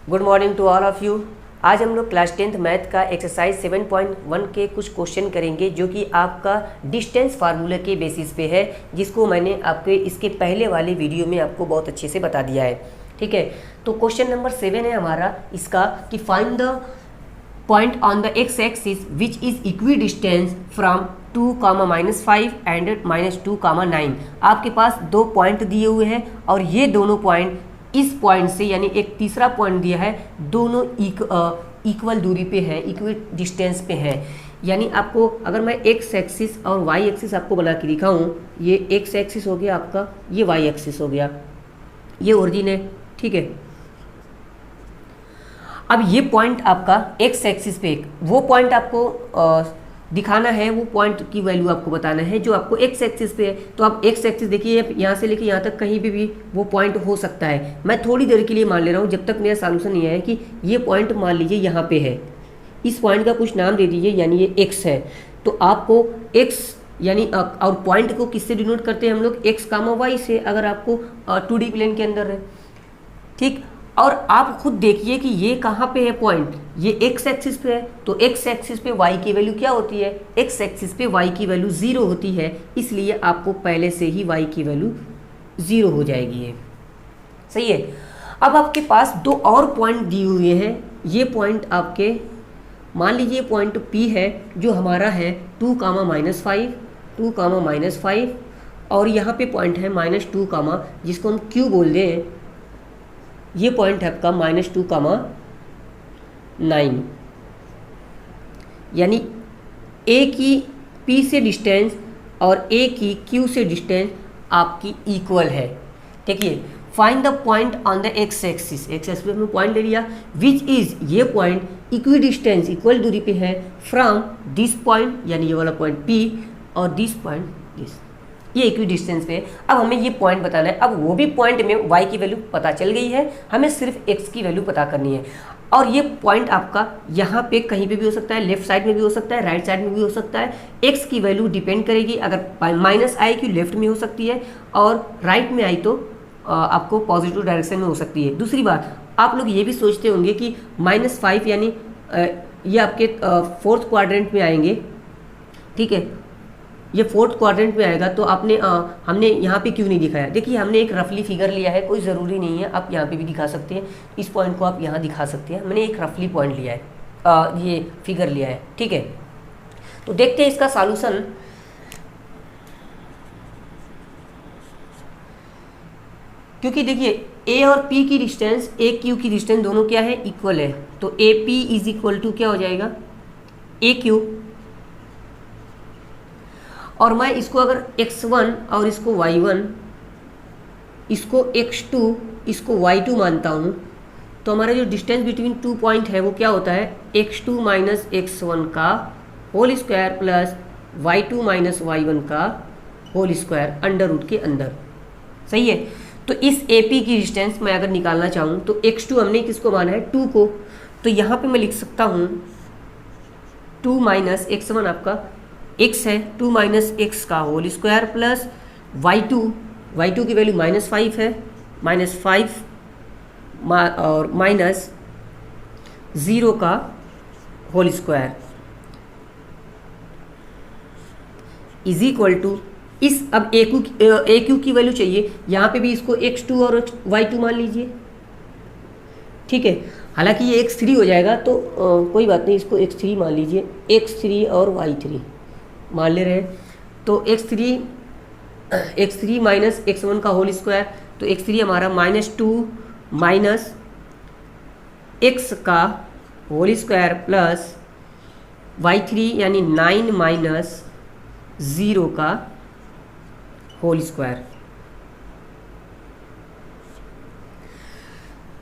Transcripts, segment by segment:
Good morning to all of you. आज हम लोग क्लास 10th मैथ का एक्सरसाइज 7.1 के कुछ क्वेश्चन करेंगे जो कि आपका डिस्टेंस फार्मूला के बेसिस पे है, जिसको मैंने आपके इसके पहले वाले वीडियो में आपको बहुत अच्छे से बता दिया है। ठीक है, तो क्वेश्चन नंबर 7 है हमारा इसका कि find the point on the x axis which is equi distance from 2, -5 and -2, 9। आपके पास दो पॉइंट दिए हुए हैं और ये दोनों पॉइंट इस पॉइंट से यानी एक तीसरा पॉइंट दिया है, दोनों इक्वल दूरी पे है, इक्वल डिस्टेंस पे है। यानी आपको अगर मैं एक्स एक्सिस और वाई एक्सिस आपको बना के दिखाऊं, ये एक्स एक्सिस हो गया आपका, ये वाई एक्सिस हो गया, ये ओरिजिन है। ठीक है, अब ये पॉइंट आपका एक्स एक्सिस पे, वो पॉइंट आपको दिखाना है, वो पॉइंट की वैल्यू आपको बताना है जो आपको एक्स एक्सिस पे है। तो आप एक्स एक्सिस देखिए, यहाँ से लेके यहाँ तक कहीं भी वो पॉइंट हो सकता है। मैं थोड़ी देर के लिए मान ले रहा हूँ, जब तक मेरा सॉल्यूशन नहीं आया, कि ये पॉइंट मान लीजिए यहाँ पे है, इस पॉइंट का कुछ नाम दे दीजिए, यानी ये एक्स है। तो आपको एक्स यानी और पॉइंट को किससे डिनोट करते हैं हम लोग, एक्स कामा वाई से, अगर आपको 2D प्लेन के अंदर है। ठीक, और आप खुद देखिए कि ये कहाँ पे है पॉइंट, ये एक्स एक्सिस पे है। तो एक्स एक्सिस पे वाई की वैल्यू क्या होती है, एक्स एक्सिस पे वाई की वैल्यू 0 होती है, इसलिए आपको पहले से ही वाई की वैल्यू 0 हो जाएगी है। सही है। अब आपके पास दो और पॉइंट दिए हुए हैं। ये पॉइंट आपके मान लीजिए पॉइंट P है जो हमारा है 2, -5, 2, -5, और यहाँ पे पॉइंट है -2, जिसको हम Q बोल दें। ये पॉइंट है आपका -2, 9, यानी A की P से डिस्टेंस और A की Q से डिस्टेंस आपकी इक्वल है। देखिए, find the point on the x axis, x axis में पॉइंट ले लिया, विच इज, ये पॉइंट इक्वी डिस्टेंस, इक्वल दूरी पे है, फ्रॉम दिस पॉइंट यानी ये वाला पॉइंट P और दिस पॉइंट दिस, ये इक्वी डिस्टेंस पे। अब हमें ये पॉइंट बताना है। अब वो भी पॉइंट में y की वैल्यू पता चल गई है, हमें सिर्फ x की वैल्यू पता करनी है। और ये पॉइंट आपका यहाँ पे कहीं पे भी हो सकता है, लेफ्ट साइड में भी हो सकता है, राइट साइड में भी हो सकता है। x की वैल्यू डिपेंड करेगी, अगर माइनस आई की लेफ्ट में हो सकती है और राइट में आई तो आपको पॉजिटिव डायरेक्शन में हो सकती है। दूसरी बात, आप लोग ये भी सोचते होंगे कि -5 यानी ये आपके फोर्थ क्वाड्रेंट में आएंगे। ठीक है, ये फोर्थ क्वाड्रेंट में आएगा, तो हमने यहाँ पे क्यों नहीं दिखाया। देखिए, हमने एक रफली फिगर लिया है, कोई ज़रूरी नहीं है, आप यहाँ पे भी दिखा सकते हैं, इस पॉइंट को आप यहाँ दिखा सकते हैं। मैंने एक रफली पॉइंट लिया है, ये फिगर लिया है। ठीक है, तो देखते हैं इसका सॉल्यूशन। क्योंकि देखिए A और P की डिस्टेंस, AQ की डिस्टेंस दोनों क्या है, इक्वल है। तो AP इज इक्वल टू क्या हो जाएगा, AQ। और मैं इसको अगर x1 और इसको y1, इसको x2, इसको y2 मानता हूँ, तो हमारा जो डिस्टेंस बिटवीन 2 पॉइंट है वो क्या होता है, x2 - x1 का whole square plus y2 - y1 का होल स्क्वायर अंडर रूट के अंदर। सही है। तो इस AP की डिस्टेंस मैं अगर निकालना चाहूँ तो x2 हमने किसको माना है, 2 को, तो यहाँ पे मैं लिख सकता हूँ 2 - x1 आपका x है, 2 - x का होल स्क्वायर प्लस y2 की वैल्यू -5 है, -5 और -0 का whole square is equal to इस, अब AQ की वैल्यू चाहिए, यहाँ पे भी इसको x2 और y2 मान लीजिए। ठीक है, हालांकि ये x3 हो जाएगा, तो कोई बात नहीं, इसको x3 मान लीजिए, x3 और y3 मान ले रहे हैं। तो x3 - x1 का होल स्क्वायर, तो x3 हमारा -2 - x का होल स्क्वायर प्लस y3 यानी 9 - 0 का whole square.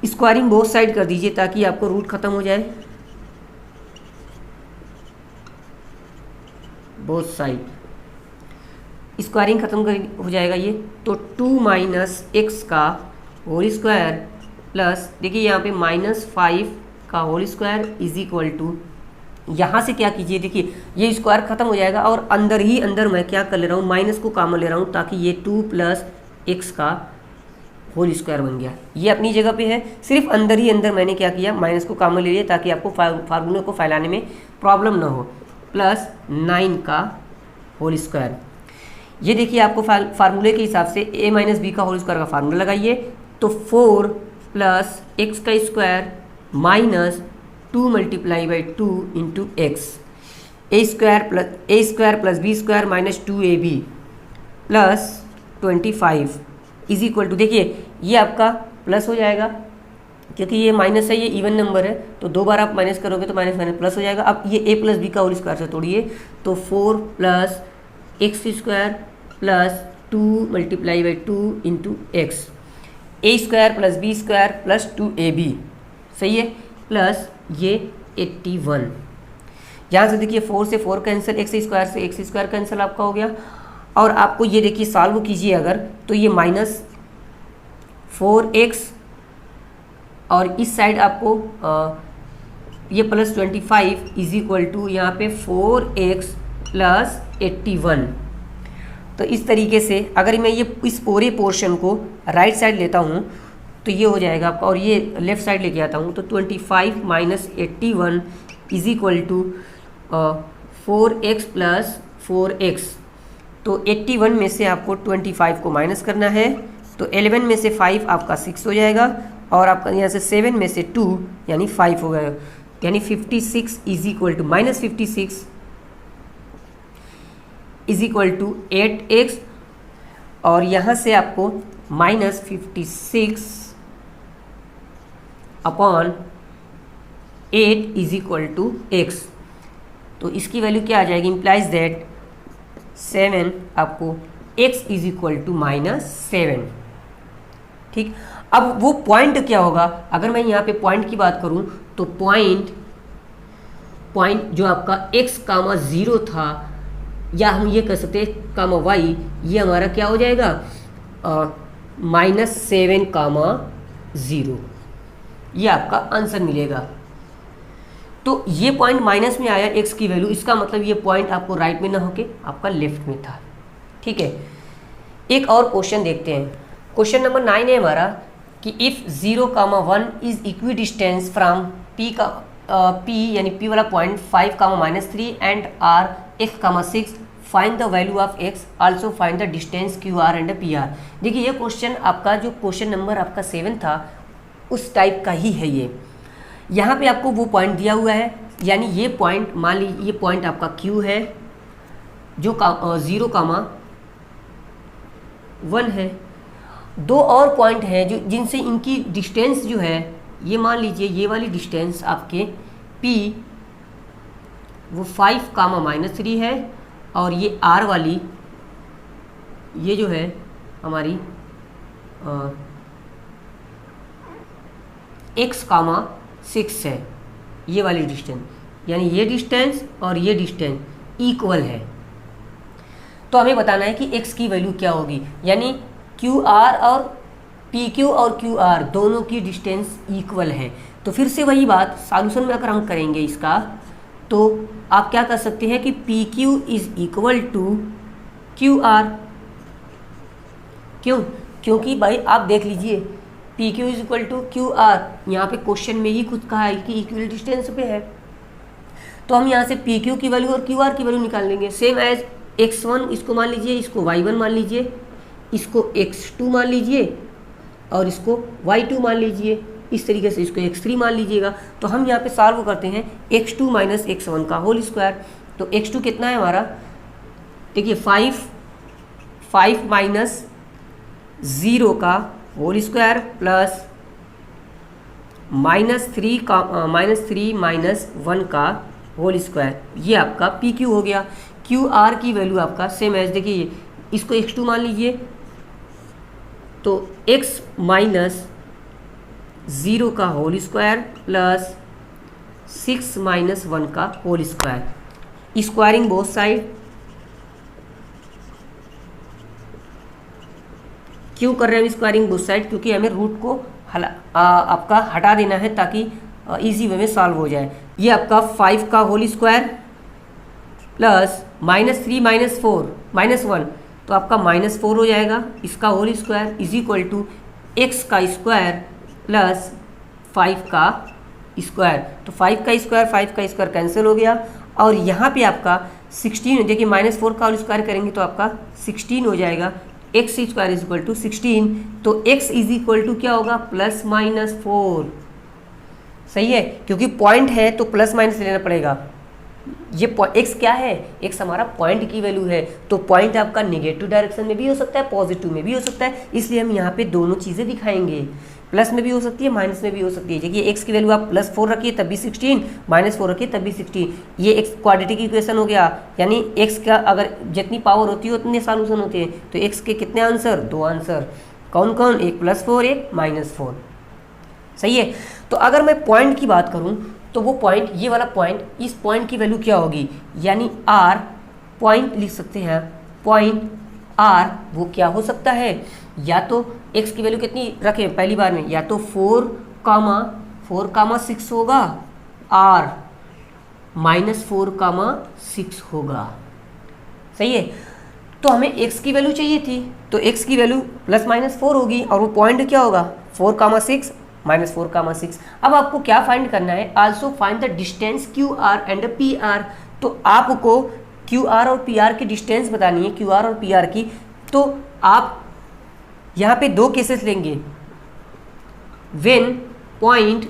Squaring both side कर दीजिए ताकि आपको रूट खत्म हो जाए, बोथ साइड स्क्वायरिंग खत्म हो जाएगा ये। तो 2 - x का होल स्क्वायर प्लस, देखिए यहाँ पे -5 का whole square is equal to, यहाँ से क्या कीजिए, देखिए ये स्क्वायर खत्म हो जाएगा और अंदर ही अंदर मैं क्या कर ले रहा हूँ, माइनस को कॉमन ले रहा हूँ, ताकि ये 2 + x का होल स्क्वायर बन गया। ये अपनी जगह पे है, सिर्फ अंदर ही अंदर मैंने क्या किया, माइनस को कॉमन ले लिया ताकि आपको फार्मूले को फैलाने में प्रॉब्लम ना हो। प्लस 9 का होल स्क्वायर। ये देखिए आपको फार्मूले के हिसाब से a माइनस बी का होल स्क्वायर का फार्मूला लगाइए तो 4 प्लस एक्स का square minus 2 multiply by 2 into x, A square plus B square minus 2ab plus 25 is equal to, देखिए ये आपका प्लस हो जाएगा क्योंकि ये माइनस है, ये इवन नंबर है तो 2 बार आप माइनस करोगे तो माइनस माइनस प्लस हो जाएगा। अब ये a प्लस बी का होल स्क्वायर से तोड़िए तो 4 plus x square plus 2 multiply by 2 into x, A square plus B square plus 2ab, सही है, प्लस ये 81। यहाँ से देखिए 4 से 4 कैंसिल, एक्स स्क्वायर से एक्स स्क्वायर कैंसिल आपका हो गया। और आपको ये देखिए सॉल्व कीजिए अगर तो ये माइनस 4x और इस साइड आपको ये प्लस 25 इज इक्वल टू यहाँ पे 4x प्लस 81। तो इस तरीके से अगर मैं ये इस पूरे पोर्शन को राइट साइड लेता हूँ तो ये हो जाएगा आपका, और ये लेफ्ट साइड लेके आता हूँ तो 25 minus 81 is equal to 4x plus 4x। तो 81 में से आपको 25 को माइनस करना है तो 11 में से 5 आपका 6 हो जाएगा और आपका यहाँ से 7 में से 2 यानी 5 हो गया, यानी 56 is equal to minus 56 is equal to 8x और यहाँ से आपको minus 56 upon 8 is equal to x। तो इसकी वैल्यू क्या आ जाएगी, इम्प्लाइज दैट 7 आपको x इज इक्वल टू -7। ठीक, अब वो पॉइंट क्या होगा, अगर मैं यहाँ पे पॉइंट की बात करूँ तो पॉइंट जो आपका x, 0 था, या हम ये कह सकते हैं कामा y, ये हमारा क्या हो जाएगा -7, 0, ये आपका आंसर मिलेगा। तो ये पॉइंट माइनस में आया x की वैल्यू, इसका मतलब ये पॉइंट आपको राइट में ना होके आपका लेफ्ट में था। ठीक है, एक और क्वेश्चन देखते हैं। क्वेश्चन नंबर 9 है हमारा कि if 0, 1 is equi distance from p यानी p वाला point 5, -3 and r x, 6 find the value of x, also find the distance QR and PR। देखिए ये क्वेश्चन आपका जो क्वेश्चन नंबर आपका 7 था उस टाइप का ही है ये। यहाँ पे आपको वो पॉइंट दिया हुआ है, यानी ये पॉइंट मान लीजिए ये पॉइंट आपका Q है जो 0, 1 है। दो और पॉइंट है जो जिनसे इनकी डिस्टेंस जो है, ये मान लीजिए ये वाली डिस्टेंस आपके P वो 5, -3 है और ये R वाली ये जो है हमारी x, 6 है, ये वाली डिस्टेंस, यानी ये डिस्टेंस और ये डिस्टेंस इक्वल है। तो हमें बताना है कि x की वैल्यू क्या होगी, यानी QR और PQ और QR दोनों की डिस्टेंस इक्वल है। तो फिर से वही बात, सॉल्यूशन में अगर हम करेंगे इसका तो आप क्या कर सकते हैं कि PQ is equal to QR। क्यों? क्योंकि भाई आप देख लीजिए PQ is equal to QR, यहाँ पे क्वेश्चन में ही खुद कहा है कि इक्वल डिस्टेंस पे है, तो हम यहाँ से PQ की वैल्यू और QR की वैल्यू निकाल लेंगे। सेम एज x1 इसको मान लीजिए, इसको y1 मान लीजिए, इसको x2 मान लीजिए और इसको y2 मान लीजिए, इस तरीके से इसको x3 मान लीजिएगा। तो हम यहाँ पे सॉल्व करते हैं x2 माइनस x1 का होल स्क्वायर। तो x2 कितना है हमारा, देखिए 5 माइनस 0 का होल स्क्वायर प्लस -3 माइनस 1 का होल स्क्वायर, ये आपका PQ हो गया। QR की वैल्यू आपका सेम एज, देखिए इसको x2 मान लीजिए तो x माइनस 0 का होल स्क्वायर प्लस 6 माइनस 1 का whole square, squaring both side. क्यों कर रहे हैं स्क्वायरिंग बोथ साइड, क्योंकि हमें रूट को आपका हटा देना है ताकि इजी वे में सॉल्व हो जाए। ये आपका 5 का होल स्क्वायर प्लस -3 -4 -1, तो आपका -4 हो जाएगा, इसका whole square is equal to x का स्क्वायर प्लस 5 का स्क्वायर। तो 5 का स्क्वायर कैंसिल हो गया, और यहाँ पे आपका 16, देखिए -4 का होल स्क्वायर करेंगे तो आपका 16 हो जाएगा। X square is equal to 16, तो x इज इक्वल टू क्या होगा, +-4। सही है, क्योंकि पॉइंट है तो प्लस माइनस लेना पड़ेगा। ये x क्या है, x हमारा पॉइंट की वैल्यू है, तो पॉइंट आपका नेगेटिव डायरेक्शन में भी हो सकता है, पॉजिटिव में भी हो सकता है, इसलिए हम यहाँ पे दोनों चीज़ें दिखाएंगे। प्लस में भी हो सकती है, माइनस में भी हो सकती है। देखिए x की वैल्यू आप +4 रखिए तब भी 16, -4 रखिए तब भी 16। ये x क्वाड्रेटिक इक्वेशन हो गया, यानी x का अगर जितनी पावर होती है उतने सॉल्यूशन होते हैं। तो x के कितने आंसर, 2 आंसर। कौन कौन, एक +4 एक -4। सही है। तो अगर मैं पॉइंट की बात करूं तो वो पॉइंट, ये वाला पॉइंट, इस पॉइंट की वैल्यू क्या होगी, यानी r पॉइंट लिख सकते हैं, पॉइंट r वो क्या हो सकता है, या तो x की वैल्यू कितनी रखें पहली बार में, या तो 4,6 होगा, r -4,6 होगा। सही है। तो हमें x की वैल्यू चाहिए थी, तो x की वैल्यू +-4 होगी, और वो पॉइंट क्या होगा, 4,6 -4,6। अब आपको क्या फाइंड करना है, also find the distance QR and PR। तो आपको QR और PR की डिस्टेंस बतानी है, QR और PR की। तो आप यहाँ पे 2 केसेस लेंगे, व्हेन पॉइंट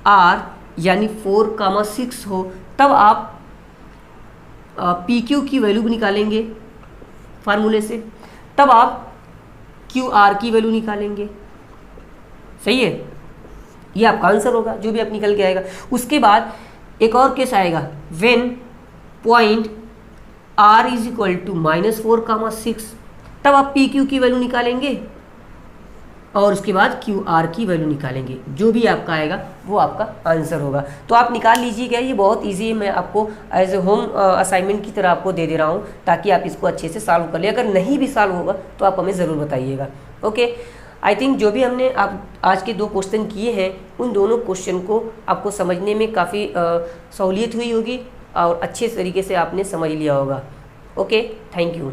R यानी 4,6 हो, तब आप PQ की वैल्यू निकालेंगे फार्मूले से, तब आप QR की वैल्यू निकालेंगे। सही है, ये आपका आंसर होगा, जो भी आप निकल के आएगा। उसके बाद एक और केस आएगा, when point R is equal to -4,6, तब आप PQ की वैल्यू निकालेंगे और उसके बाद QR की वैल्यू निकालेंगे। जो भी आपका आएगा वो आपका आंसर होगा। तो आप निकाल लीजिएगा, ये बहुत इजी है, मैं आपको एज ए होम असाइनमेंट की तरह आपको दे रहा हूँ, ताकि आप इसको अच्छे से सॉल्व कर ले। अगर नहीं भी सॉल्व होगा तो आप हमें ज़रूर बताइएगा। ओके, आई थिंक जो भी हमने आप आज के 2 क्वेश्चन किए हैं, उन दोनों क्वेश्चन को आपको समझने में काफ़ी सहूलियत हुई होगी और अच्छे तरीके से आपने समझ लिया होगा। Okay, thank you.